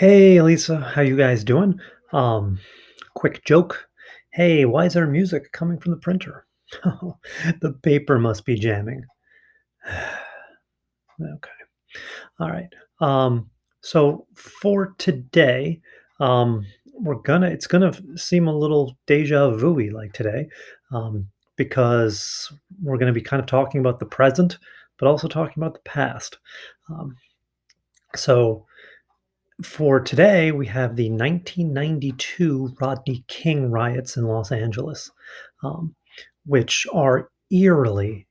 Hey Lisa, how you guys doing? Um, Quick joke. Hey, why is there music coming from the printer? The paper must be jamming. Okay. All right. So for today, it's gonna seem a little deja vu-y like today, um, because we're gonna be kind of talking about the present, but also talking about the past. Um, so For today, we have the 1992 Rodney King riots in Los Angeles, um, which are eerily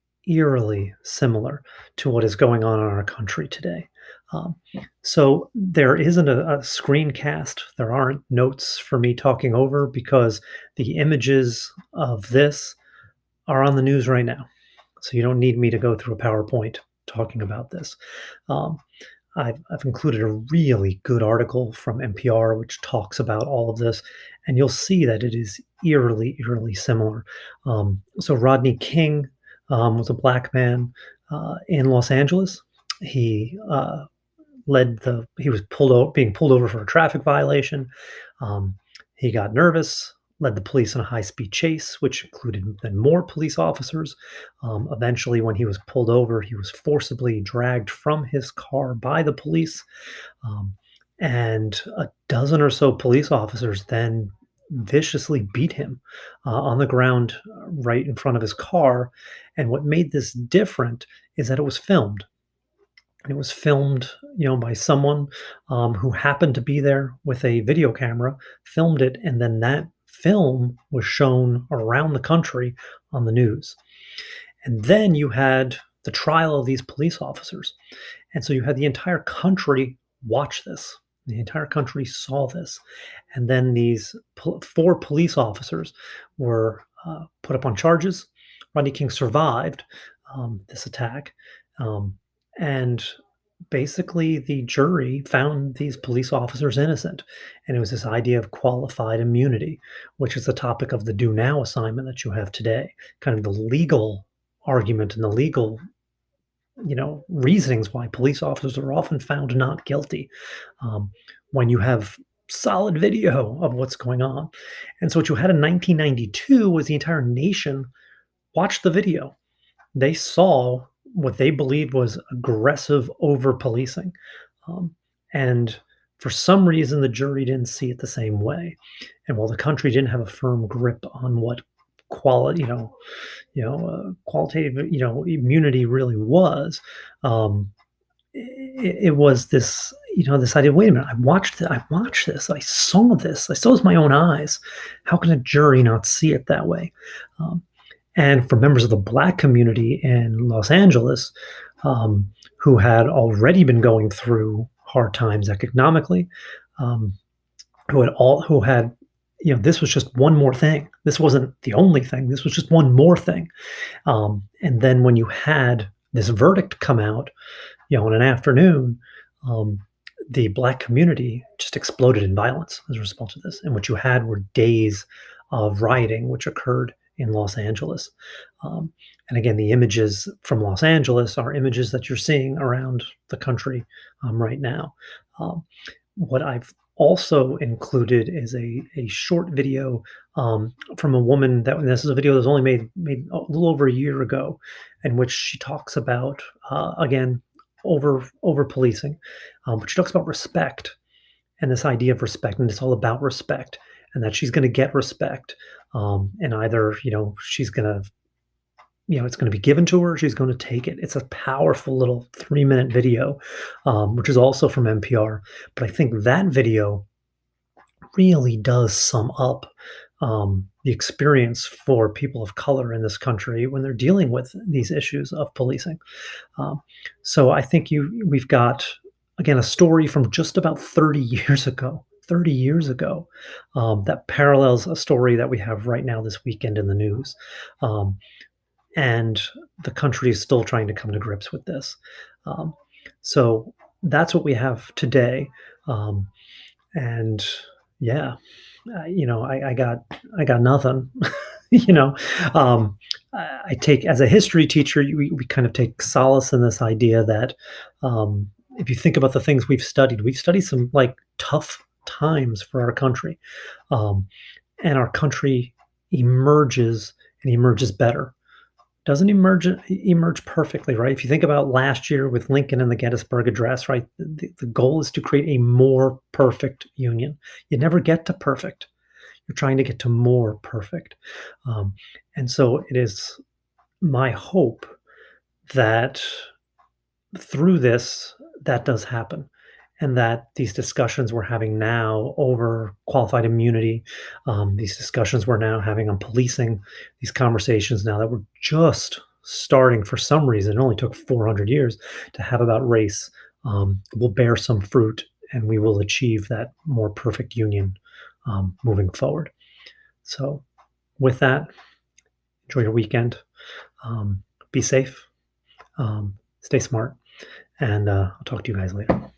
similar to what is going on in our country today. Um, so there isn't a screencast. There aren't notes for me talking over because the images of this are on the news right now. So you don't need me to go through a PowerPoint talking about this. Um, I've included a really good article from NPR which talks about all of this, and you'll see that it is eerily similar. So Rodney King was a black man in Los Angeles. He he was being pulled over for a traffic violation. Um, he got nervous, led the police in a high-speed chase, which included then more police officers. Eventually, when he was pulled over, he was forcibly dragged from his car by the police, um, and a dozen or so police officers then viciously beat him on the ground right in front of his car. And what made this different is that it was filmed. It was filmed, by someone who happened to be there with a video camera, filmed it, and then that film was shown around the country on the news. And then you had the trial of these police officers. And so you had the entire country watch this. The entire country saw this. And then these four police officers were put up on charges. Rodney King survived this attack. Um, and basically, the jury found these police officers innocent. And it was this idea of qualified immunity, which is the topic of the Do Now assignment that you have today, kind of the legal argument and the legal reasonings why police officers are often found not guilty um, when you have solid video of what's going on. And so what you had in 1992 was the entire nation watched the video. They saw what they believed was aggressive over policing. Um, and for some reason, the jury didn't see it the same way. And while the country didn't have a firm grip on what quality, qualitative, immunity really was, it was this, this idea. Wait a minute! I watched this. I saw this. I saw it with my own eyes. How can a jury not see it that way? Um, and for members of the Black community in Los Angeles, who had already been going through hard times economically, um, who had this was just one more thing. This wasn't the only thing. This was just one more thing. And then when you had this verdict come out, in an afternoon, um, the Black community just exploded in violence as a result of this. And what you had were days of rioting, which occurred in Los Angeles. And again, the images from Los Angeles are images that you're seeing around the country right now. What I've also included is a short video from a woman this is a video that was only made a little over a year ago, in which she talks about again over policing, but she talks about respect and this idea of respect, and it's all about respect, and that she's going to get respect, and either she's going to it's going to be given to her. She's going to take it. It's a powerful little 3-minute video, which is also from NPR. But I think that video really does sum up the experience for people of color in this country when they're dealing with these issues of policing. So I think we've got, again, a story from just about 30 years ago. 30 years ago, that parallels a story that we have right now this weekend in the news. And the country is still trying to come to grips with this. So that's what we have today. And yeah, I got nothing. you know, I take, as a history teacher, we kind of take solace in this idea that if you think about the things we've studied some like tough times for our country, um, and our country emerges and emerges better. Doesn't emerge perfectly, right? If you think about last year with Lincoln and the Gettysburg Address, right? The goal is to create a more perfect union. You never get to perfect. You're trying to get to more perfect. Um, and so it is my hope that through this, that does happen. And that these discussions we're having now over qualified immunity, these discussions we're now having on policing, these conversations now that we're just starting for some reason, it only took 400 years to have about race, will bear some fruit and we will achieve that more perfect union moving forward. So, with that, enjoy your weekend. Be safe, stay smart, and I'll talk to you guys later.